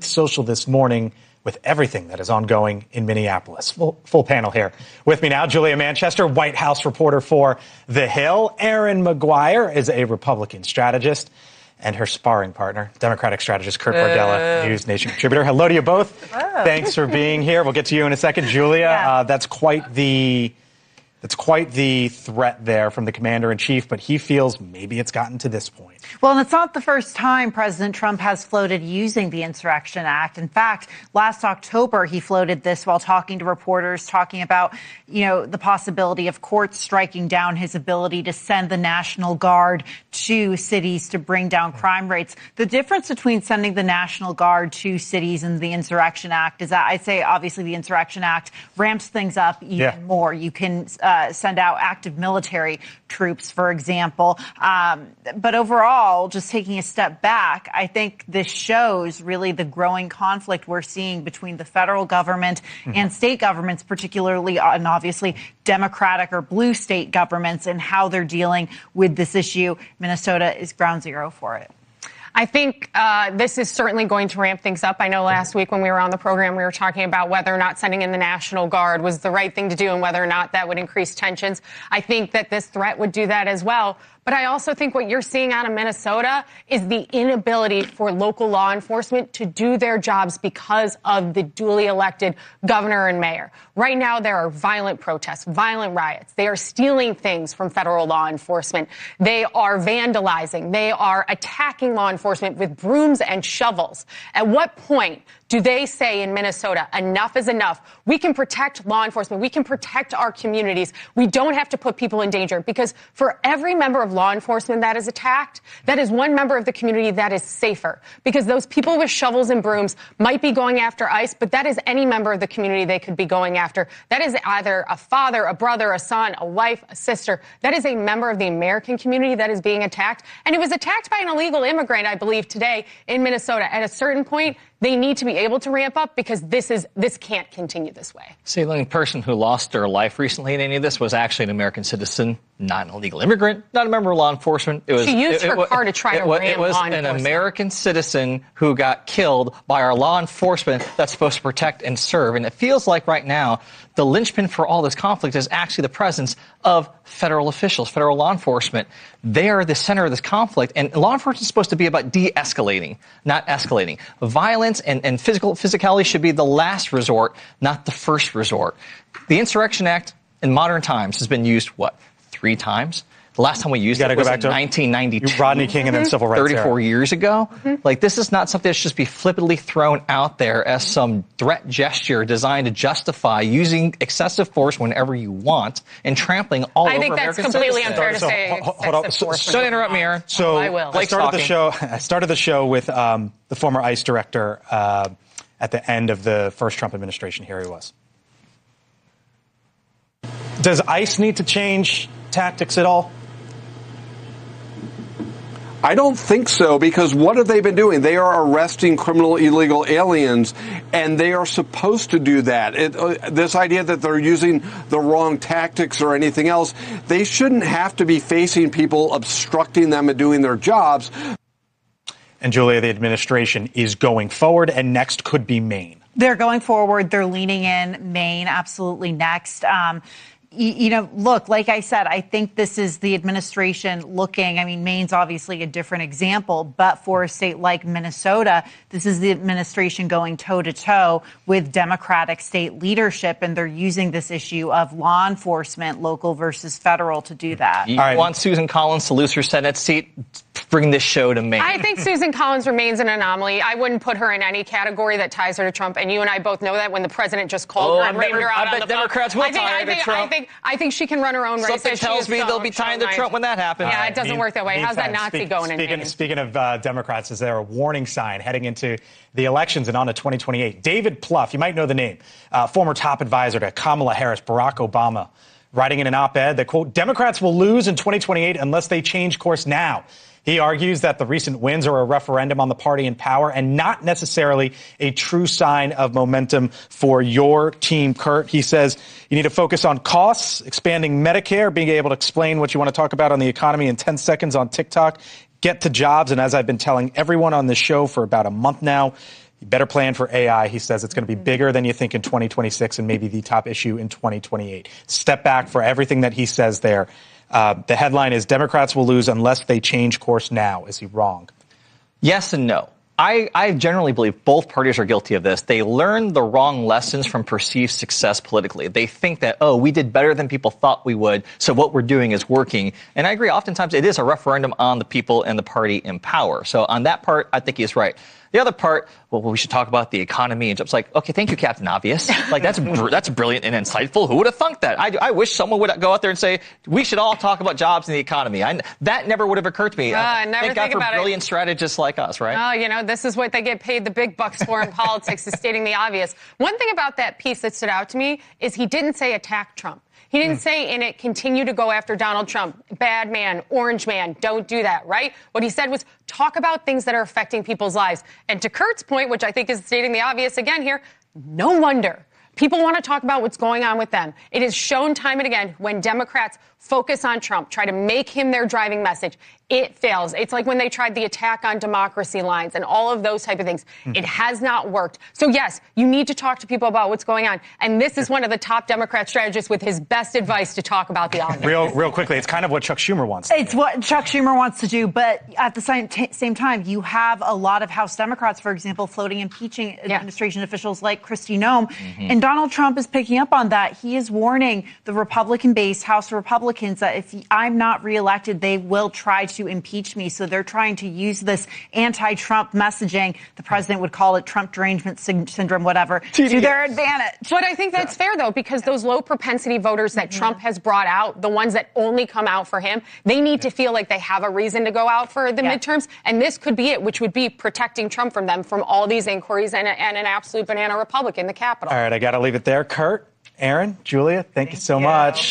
Social this morning with everything that is ongoing in Minneapolis. Full panel here. With me now, Julia Manchester, White House reporter for The Hill. Erin Maguire is a Republican strategist, and her sparring partner, Democratic strategist Kurt Bardella, News Nation contributor. Hello to you both. Hello. Thanks for being here. We'll get to you in a second. Julia, that's quite the threat there from the commander-in-chief, but he feels maybe it's gotten to this point. Well, and it's not the first time President Trump has floated using the Insurrection Act. In fact, last October, he floated this while talking to reporters, talking about, the possibility of courts striking down his ability to send the National Guard to cities to bring down crime rates. The difference between sending the National Guard to cities and the Insurrection Act is that I'd say, obviously, the Insurrection Act ramps things up even more. You can send out active military troops, for example. But overall, just taking a step back, I think this shows really the growing conflict we're seeing between the federal government and state governments, particularly and obviously Democratic or blue state governments, and how they're dealing with this issue. Minnesota is ground zero for it. I think this is certainly going to ramp things up. I know last week when we were on the program, we were talking about whether or not sending in the National Guard was the right thing to do and whether or not that would increase tensions. I think that this threat would do that as well. But I also think what you're seeing out of Minnesota is the inability for local law enforcement to do their jobs because of the duly elected governor and mayor. Right now, there are violent protests, violent riots. They are stealing things from federal law enforcement. They are vandalizing. They are attacking law enforcement with brooms and shovels. At what point do they say in Minnesota, enough is enough? We can protect law enforcement. We can protect our communities. We don't have to put people in danger, because for every member of law enforcement that is attacked, that is one member of the community that is safer, because those people with shovels and brooms might be going after ICE, but that is any member of the community they could be going after. That is either a father, a brother, a son, a wife, a sister. That is a member of the American community that is being attacked. And it was attacked by an illegal immigrant, I believe, today in Minnesota. At a certain point, they need to be able to ramp up, because this can't continue this way. See, the only person who lost their life recently in any of this was actually an American citizen, not an illegal immigrant, not a member of law enforcement. She used her car to try to ram law enforcement. It was an American citizen who got killed by our law enforcement that's supposed to protect and serve. And it feels like right now the linchpin for all this conflict is actually the presence of federal officials, federal law enforcement. They are the center of this conflict. And law enforcement is supposed to be about de-escalating, not escalating. Violence and physicality should be the last resort, not the first resort. The Insurrection Act in modern times has been used, 3 times? The last time we used it was in 1992. Rodney King and then civil rights 34 years ago. Like, this is not something that should just be flippantly thrown out there as some threat gesture designed to justify using excessive force whenever you want and trampling all over American citizens. I think that's completely unfair to say excessive force. Don't interrupt me, Aaron. So I will. I started the show with the former ICE director at the end of the first Trump administration. Here he was. Does ICE need to change tactics at all? I don't think so, because what have they been doing? They are arresting criminal illegal aliens, and they are supposed to do that. This idea that they're using the wrong tactics or anything else, they shouldn't have to be facing people obstructing them and doing their jobs. And Julia, the administration is going forward, and next could be Maine. They're going forward. They're leaning in. Maine, absolutely next. Look, like I said, I think this is the administration looking. I mean, Maine's obviously a different example, but for a state like Minnesota, this is the administration going toe-to-toe with Democratic state leadership, and they're using this issue of law enforcement, local versus federal, to do that. You want Susan Collins to lose her Senate seat? Bring this show to Maine. I think Susan Collins remains an anomaly. I wouldn't put her in any category that ties her to Trump, and you and I both know that when the president just called her and reamed her out on the phone. Democrats will tie her to Trump. I think she can run her own race. Something tells me they'll be tying to Trump when that happens. Yeah, it doesn't work that way. How's that Nazi going in Maine? Speaking of Democrats, is there a warning sign heading into the elections and on to 2028? David Plouffe, you might know the name, former top advisor to Kamala Harris, Barack Obama, writing in an op-ed that, quote, Democrats will lose in 2028 unless they change course now. He argues that the recent wins are a referendum on the party in power and not necessarily a true sign of momentum for your team, Kurt. He says you need to focus on costs, expanding Medicare, being able to explain what you want to talk about on the economy in 10 seconds on TikTok, get to jobs. And as I've been telling everyone on this show for about a month now, You better plan for AI. He says it's going to be bigger than you think in 2026 and maybe the top issue in 2028. Step back for everything that he says there. The headline is Democrats will lose unless they change course now. Is he wrong? Yes and no. I generally believe both parties are guilty of this. They learn the wrong lessons from perceived success politically. They think that, oh, we did better than people thought we would, so what we're doing is working. And I agree, oftentimes it is a referendum on the people and the party in power. So on that part, I think he's right. The other part, well, we should talk about the economy. And it's like, okay, thank you, Captain Obvious. Like, that's brilliant and insightful. Who would have thunk that? I wish someone would go out there and say, we should all talk about jobs and the economy. That never would have occurred to me. Never Thank God for brilliant strategists like us, right? Oh, this is what they get paid the big bucks for in politics, is stating the obvious. One thing about that piece that stood out to me is he didn't say attack Trump. He didn't say in it, continue to go after Donald Trump. Bad man, orange man, don't do that, right? What he said was talk about things that are affecting people's lives. And to Kurt's point, which I think is stating the obvious again here, no wonder people want to talk about what's going on with them. It is shown time and again when Democrats focus on Trump, try to make him their driving message, it fails. It's like when they tried the attack on democracy lines and all of those type of things. It has not worked. So, yes, you need to talk to people about what's going on. And this is one of the top Democrat strategists with his best advice to talk about the obvious. Real quickly, it's kind of what Chuck Schumer wants. It's what Chuck Schumer wants to do. But at the same time, you have a lot of House Democrats, for example, floating impeaching administration officials like Kristi Noem. And Donald Trump is picking up on that. He is warning the Republican-based House Republicans that if I'm not reelected, they will try to impeach me. So they're trying to use this anti-Trump messaging. The president would call it Trump derangement syndrome, whatever, to their advantage. But I think that's fair, though, because those low propensity voters that Trump has brought out, the ones that only come out for him, they need to feel like they have a reason to go out for the midterms. And this could be it, which would be protecting Trump from them, from all these inquiries and an absolute banana republic in the Capitol. All right, I got to leave it there. Kurt, Erin, Julia, thank you so much.